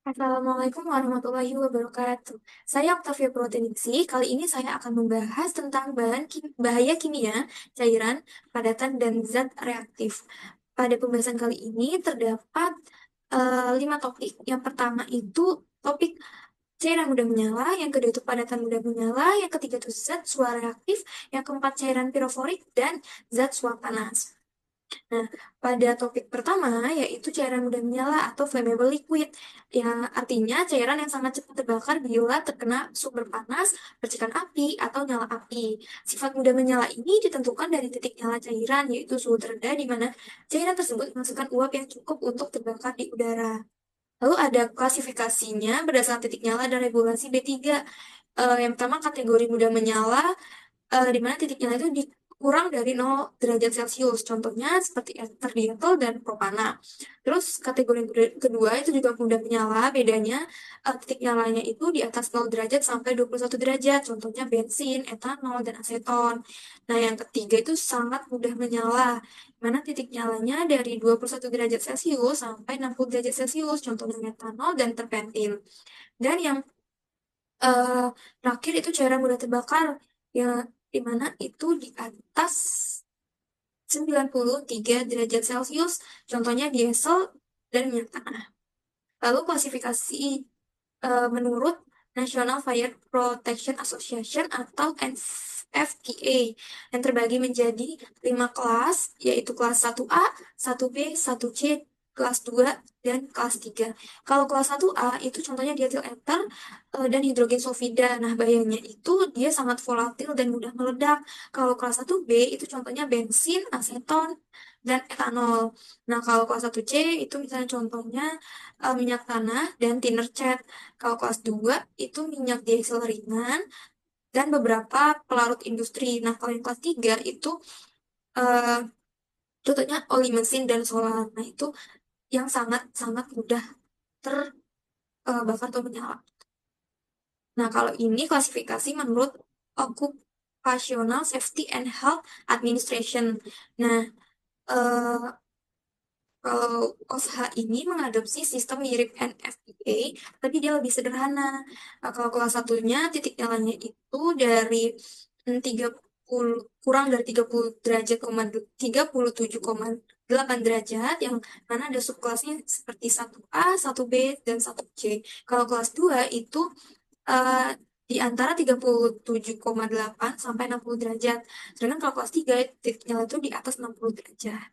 Assalamualaikum warahmatullahi wabarakatuh. Saya Octavia Proteningsi. Kali ini saya akan membahas tentang bahaya kimia, cairan, padatan, dan zat reaktif. Pada pembahasan kali ini terdapat 5 topik. Yang pertama itu topik cairan mudah menyala, yang kedua itu padatan mudah menyala, yang ketiga itu zat suara reaktif, yang keempat cairan piroforik, dan zat suap panas. Nah, pada topik pertama yaitu cairan mudah menyala atau flammable liquid, yang artinya cairan yang sangat cepat terbakar bila terkena sumber panas, percikan api, atau nyala api. Sifat mudah menyala ini ditentukan dari titik nyala cairan, yaitu suhu terendah di mana cairan tersebut menghasilkan uap yang cukup untuk terbakar di udara. Lalu ada klasifikasinya berdasarkan titik nyala dan regulasi B3. Yang pertama kategori mudah menyala, di mana titik nyala itu kurang dari 0 derajat Celcius. Contohnya seperti ether diethyl dan propana. Terus kategori yang kedua itu juga mudah menyala, bedanya titik nyalanya itu di atas 0 derajat sampai 21 derajat. Contohnya bensin, etanol, dan aseton. Nah, yang ketiga itu sangat mudah menyala, di mana titik nyalanya dari 21 derajat Celcius sampai 60 derajat Celcius. Contohnya metanol dan terpentil. Dan yang eh, terakhir itu cairan mudah terbakar, ya, di mana itu di atas 93 derajat Celcius, contohnya diesel dan minyak tanah. Lalu klasifikasi menurut National Fire Protection Association atau NFPA yang terbagi menjadi 5 kelas, yaitu kelas 1A, 1B, 1C, kelas 2, dan kelas 3. Kalau kelas 1A itu contohnya diethyl ether dan hidrogen sulfida. Nah, bahayanya itu dia sangat volatil dan mudah meledak. Kalau kelas 1B itu contohnya bensin, aseton, dan etanol. Nah, kalau kelas 1C itu misalnya contohnya minyak tanah dan thinner cat. Kalau kelas 2 itu minyak diesel ringan dan beberapa pelarut industri. Nah, kalau yang kelas 3 itu eh, contohnya oli mesin dan solar. Nah, itu yang sangat-sangat mudah terbakar atau menyala. Nah, kalau ini klasifikasi menurut Occupational Safety and Health Administration. Nah, eh, kalau OSHA ini mengadopsi sistem mirip NFPA, tapi dia lebih sederhana. Kalau kelas satunya titik nyalanya itu dari 30 kurang dari 30 derajat, 37,8 derajat, yang mana ada subkelasnya seperti 1A, 1B, dan 1C. Kalau kelas 2 itu eh, di antara 37,8 sampai 60 derajat. Sedangkan kalau kelas 3 titik nyala itu di atas 60 derajat.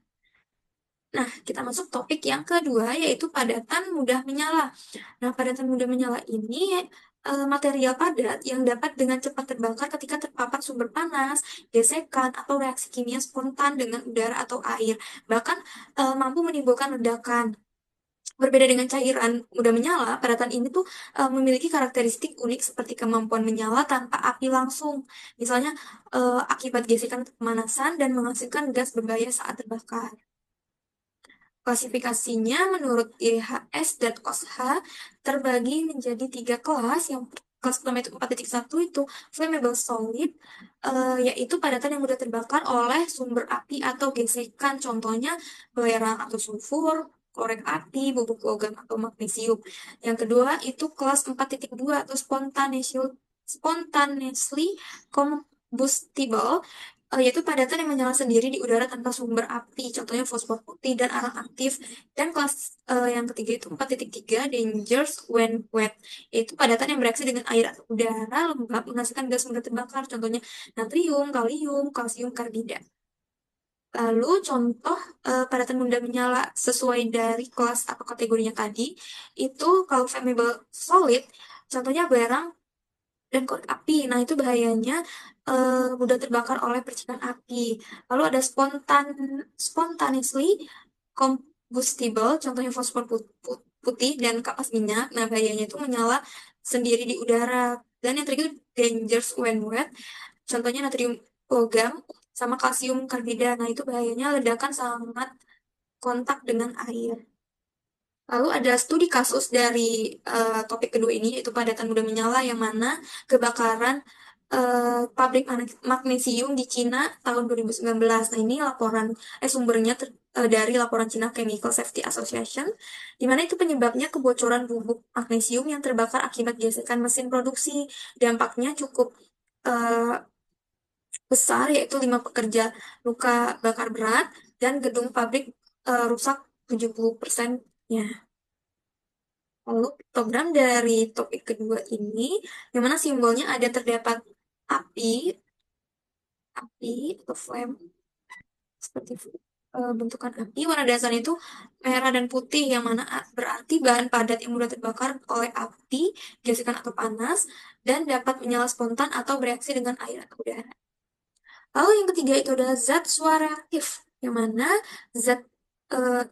Nah, kita masuk topik yang kedua, yaitu padatan mudah menyala. Nah, padatan mudah menyala ini material padat yang dapat dengan cepat terbakar ketika terpapar sumber panas, gesekan, atau reaksi kimia spontan dengan udara atau air. Bahkan mampu menimbulkan ledakan. Berbeda dengan cairan mudah menyala, padatan ini tuh memiliki karakteristik unik seperti kemampuan menyala tanpa api langsung. Misalnya akibat gesekan atau pemanasan dan menghasilkan gas berbahaya saat terbakar. Klasifikasinya menurut IHS dan OSHA terbagi menjadi 3 kelas. Yang kelas pertama itu 4.1 itu flammable solid, yaitu padatan yang mudah terbakar oleh sumber api atau gesekan, contohnya belerang atau sulfur, korek api, bubuk logam atau magnesium. Yang kedua itu kelas 4.2 atau spontaneously combustible, yaitu padatan yang menyala sendiri di udara tanpa sumber api, contohnya fosfor putih dan arang aktif. Dan kelas yang ketiga itu 4.3 dangerous when wet, yaitu padatan yang bereaksi dengan air atau udara lembab menghasilkan gas mudah terbakar, contohnya natrium, kalium, kalsium karbida. Lalu contoh padatan mudah menyala sesuai dari kelas atau kategorinya tadi, itu kalau flammable solid, contohnya belerang dan korek api. Nah, itu bahayanya mudah terbakar oleh percikan api. Lalu ada spontaneously combustible, contohnya fosfor putih dan kapas minyak. Nah, bahayanya itu menyala sendiri di udara. Dan yang terakhir dangerous when wet, contohnya natrium logam sama kalsium karbida. Nah, itu bahayanya ledakan sangat kontak dengan air. Lalu ada studi kasus dari topik kedua ini, yaitu padatan mudah menyala, yang mana kebakaran pabrik magnesium di Cina tahun 2019. Nah, ini sumbernya dari laporan China Chemical Safety Association, di mana itu penyebabnya kebocoran bubuk magnesium yang terbakar akibat gesekan mesin produksi. Dampaknya cukup eh, besar, yaitu 5 pekerja luka bakar berat dan gedung pabrik rusak 70%-nya. Lalu program dari topik kedua ini, yang mana simbolnya ada terdapat api, api atau flame, seperti bentukan api. Warna dasarnya itu merah dan putih, yang mana berarti bahan padat yang mudah terbakar oleh api, gesekan atau panas, dan dapat menyala spontan atau bereaksi dengan air atau udara. Lalu yang ketiga itu adalah zat suara aktif, yang mana zat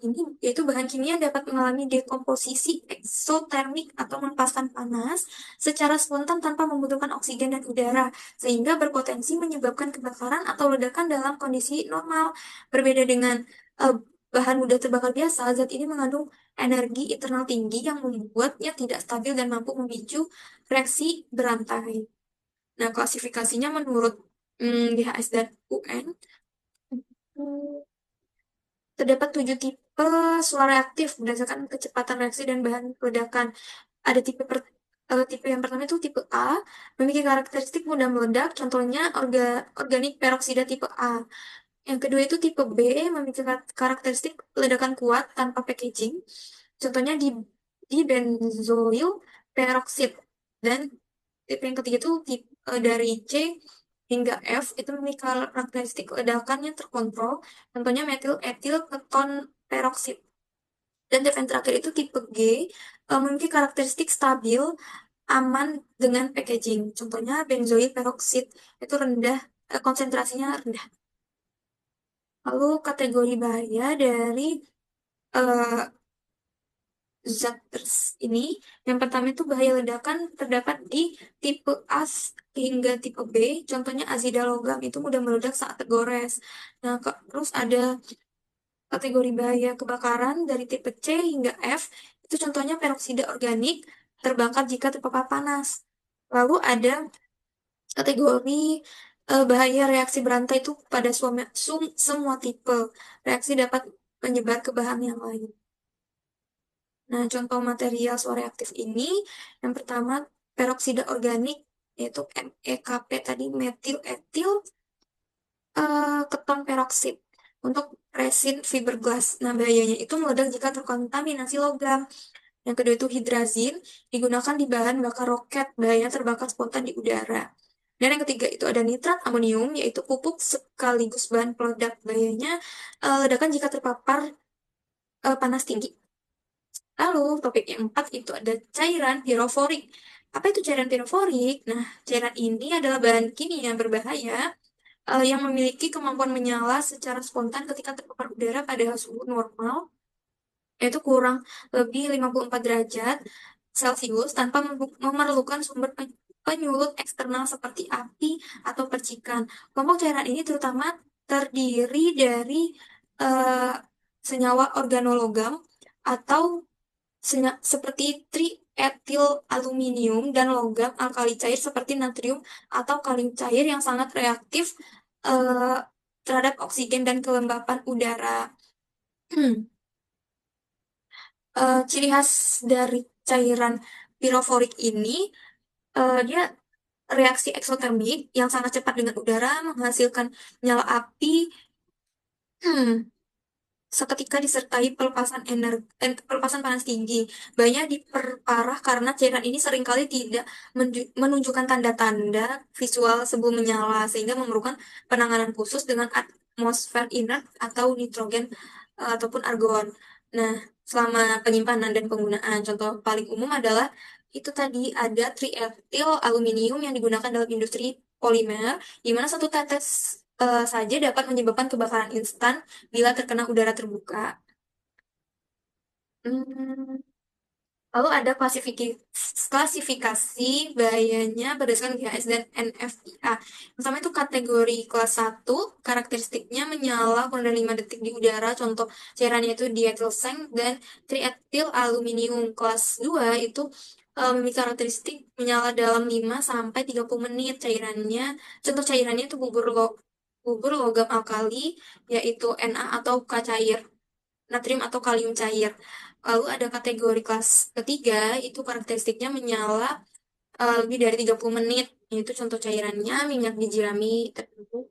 ini yaitu bahan kimia dapat mengalami dekomposisi eksotermik atau melepaskan panas secara spontan tanpa membutuhkan oksigen dan udara, sehingga berpotensi menyebabkan kebakaran atau ledakan dalam kondisi normal. Berbeda dengan eh, bahan mudah terbakar biasa, zat ini mengandung energi internal tinggi yang membuatnya tidak stabil dan mampu memicu reaksi berantai. Nah, klasifikasinya menurut DHS dan UN, terdapat 7 tipe suara aktif berdasarkan kecepatan reaksi dan bahan ledakan. Ada tipe yang pertama itu tipe A, memiliki karakteristik mudah meledak, contohnya organik peroksida tipe A. Yang kedua itu tipe B, memiliki karakteristik ledakan kuat tanpa packaging, contohnya di benzoyl peroxide. Dan tipe yang ketiga itu tipe dari C hingga F itu memiliki karakteristik ledakan yang terkontrol, contohnya metil etil keton peroksida. Dan tipe yang terakhir itu tipe G, memiliki karakteristik stabil, aman dengan packaging. Contohnya benzoyl peroxide itu konsentrasinya rendah. Lalu kategori bahaya dari eh, zat ini, yang pertama itu bahaya ledakan terdapat di tipe A hingga tipe B, contohnya azida logam itu mudah meledak saat tergores. Nah, terus ada kategori bahaya kebakaran dari tipe C hingga F, itu contohnya peroksida organik terbakar jika terpapar panas. Lalu ada kategori bahaya reaksi berantai itu pada semua tipe. Reaksi dapat menyebar ke bahan yang lain. Nah, contoh material suara reaktif ini, yang pertama peroksida organik, yaitu MEKP tadi, metil etil keton peroksid untuk resin fiberglass. Nah, bahayanya itu meledak jika terkontaminasi logam. Yang kedua itu hidrazin, digunakan di bahan bakar roket, bahaya terbakar spontan di udara. Dan yang ketiga itu ada nitrat amonium, yaitu pupuk sekaligus bahan peledak. Bahayanya ledakan jika terpapar panas tinggi. Lalu, topik yang keempat itu ada cairan piroforik. Apa itu cairan piroforik? Nah, cairan ini adalah bahan kimia berbahaya yang memiliki kemampuan menyala secara spontan ketika terpapar udara pada suhu normal, yaitu kurang lebih 54 derajat Celcius tanpa memerlukan sumber penyulut eksternal seperti api atau percikan. Kelompok cairan ini terutama terdiri dari eh, senyawa organologam atau seperti trietil aluminium dan logam alkali cair seperti natrium atau kalium cair yang sangat reaktif eh, terhadap oksigen dan kelembapan udara. Ciri khas dari cairan piroforik ini, dia reaksi eksotermik yang sangat cepat dengan udara menghasilkan nyala api seketika disertai pelepasan panas tinggi. Banyak diperparah karena cairan ini seringkali tidak menunjukkan tanda-tanda visual sebelum menyala, sehingga memerlukan penanganan khusus dengan atmosfer inert atau nitrogen ataupun argon. Nah, selama penyimpanan dan penggunaan, contoh paling umum adalah itu tadi ada trietil aluminium yang digunakan dalam industri polimer, di mana satu tetes saja dapat menyebabkan kebakaran instan bila terkena udara terbuka. Hmm, Lalu ada klasifikasi bahayanya berdasarkan GHS dan NFPA. Pertama itu kategori kelas 1, karakteristiknya menyala kurang dari 5 detik di udara, contoh cairannya itu diethyl seng dan triethyl aluminium. Kelas 2 itu memiliki karakteristik menyala dalam 5 sampai 30 menit cairannya. Contoh cairannya itu bubur logam alkali, yaitu Na atau K cair, natrium atau kalium cair. Lalu ada kategori kelas ketiga, itu karakteristiknya menyala lebih dari 30 menit. Itu contoh cairannya minyak biji rami tertentu.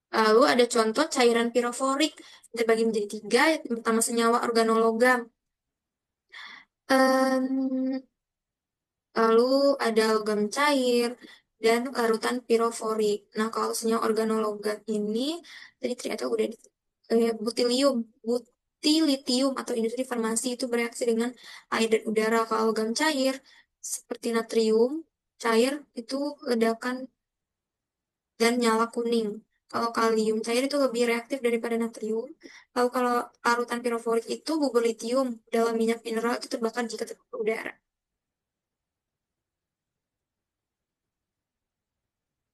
Lalu ada contoh cairan piroforik, terbagi menjadi tiga. Yang pertama senyawa organologam. Em, Lalu ada logam cair dan larutan piroforik. Nah, kalau senyawa organologam ini tadi ternyata udah butilium, butilitium atau industri farmasi itu bereaksi dengan air dan udara. Kalau logam cair seperti natrium cair itu ledakan dan nyala kuning. Kalau kalium cair itu lebih reaktif daripada natrium. Lalu kalau larutan piroforik itu bubur litium dalam minyak mineral itu terbakar jika terpapar udara.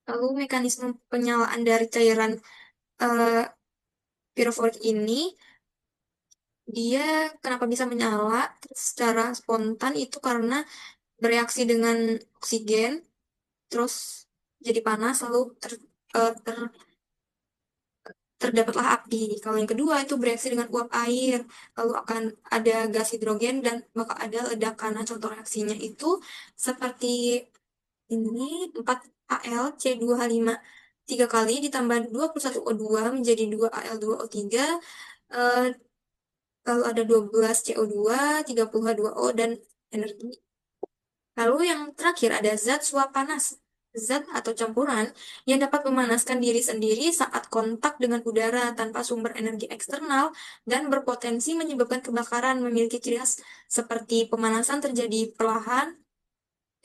Lalu mekanisme penyalaan dari cairan eh, piroforik ini, dia kenapa bisa menyala secara spontan itu karena bereaksi dengan oksigen, terus jadi panas, lalu terdapatlah api. Kalau yang kedua itu bereaksi dengan uap air, lalu akan ada gas hidrogen dan bakal ada ledakan. Nah, contoh reaksinya itu seperti ini 4 Al C2H5 tiga kali ditambah 21O2 menjadi 2Al2O3, eh, lalu ada 12CO2, 30H2O dan energi. Lalu yang terakhir ada zat suap panas, zat atau campuran yang dapat memanaskan diri sendiri saat kontak dengan udara tanpa sumber energi eksternal dan berpotensi menyebabkan kebakaran, memiliki ciri khas seperti pemanasan terjadi perlahan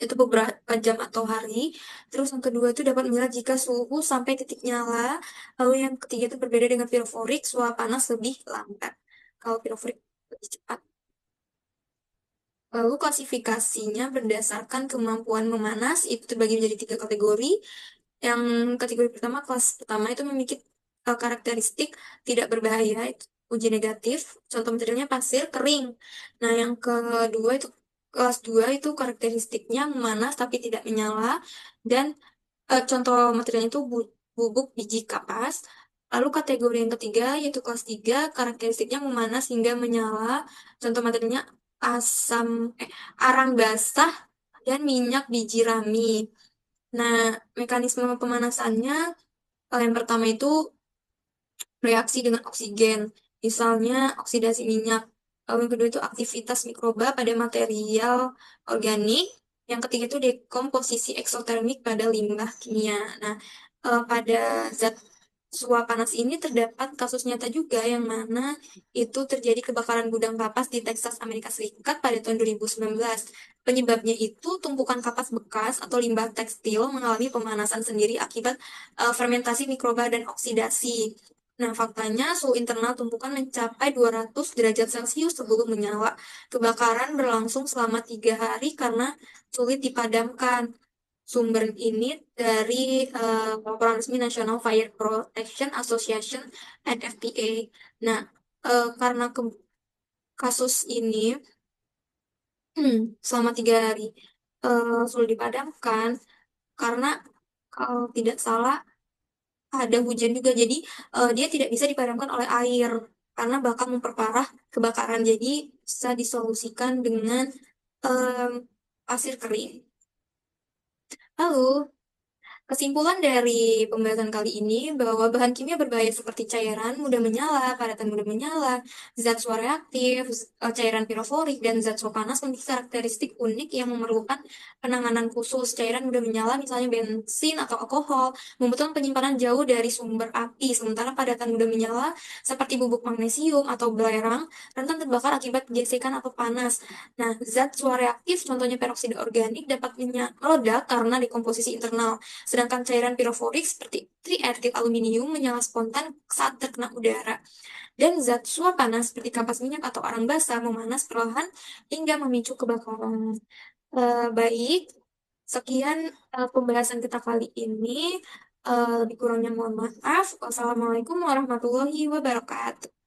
itu beberapa jam atau hari. Terus yang kedua itu dapat menyala jika suhu sampai titik nyala. Lalu yang ketiga itu berbeda dengan piroforik, suap panas lebih lambat. Kalau piroforik lebih cepat. Lalu klasifikasinya berdasarkan kemampuan memanas itu terbagi menjadi tiga kategori. Yang kategori pertama, kelas pertama itu memiliki karakteristik tidak berbahaya, itu uji negatif. Contoh materialnya pasir kering. Nah, yang kedua itu kelas 2 itu karakteristiknya memanas tapi tidak menyala. Dan contoh materialnya itu bubuk biji kapas. Lalu kategori yang ketiga yaitu kelas 3 karakteristiknya memanas hingga menyala. Contoh materialnya asam arang basah dan minyak biji rami. Nah, mekanisme pemanasannya yang pertama itu reaksi dengan oksigen, misalnya oksidasi minyak. Lalu yang kedua itu aktivitas mikroba pada material organik. Yang ketiga itu dekomposisi eksotermik pada limbah kimia. Nah, pada zat suap panas ini terdapat kasus nyata juga yang mana itu terjadi kebakaran gudang kapas di Texas, Amerika Serikat pada tahun 2019. Penyebabnya itu tumpukan kapas bekas atau limbah tekstil mengalami pemanasan sendiri akibat fermentasi mikroba dan oksidasi. Nah, faktanya suhu internal tumpukan mencapai 200 derajat Celcius sebelum menyala. Kebakaran berlangsung selama 3 hari karena sulit dipadamkan. Sumber ini dari laporan resmi National Fire Protection Association (NFPA). Nah, karena kasus ini selama 3 hari sulit dipadamkan karena kalau tidak salah ada hujan juga, jadi dia tidak bisa dipadamkan oleh air karena bakal memperparah kebakaran. Jadi bisa disolusikan dengan em, pasir kering. Lalu kesimpulan dari pembahasan kali ini bahwa bahan kimia berbahaya seperti cairan mudah menyala, padatan mudah menyala, zat suar reaktif, cairan piroforik, dan zat suar panas memiliki karakteristik unik yang memerlukan penanganan khusus. Cairan mudah menyala, misalnya bensin atau alkohol, membutuhkan penyimpanan jauh dari sumber api, sementara padatan mudah menyala seperti bubuk magnesium atau belerang rentan terbakar akibat gesekan atau panas. Nah, zat suar reaktif, contohnya peroksida organik, dapat meledak karena dekomposisi internal. Sedangkan sedangkan cairan piroforik seperti triethyl aluminium menyala spontan saat terkena udara. Dan zat suap panas seperti kampas minyak atau arang basah memanas perlahan hingga memicu kebakaran. Baik, sekian pembahasan kita kali ini. Lebih kurangnya mohon maaf. Wassalamualaikum warahmatullahi wabarakatuh.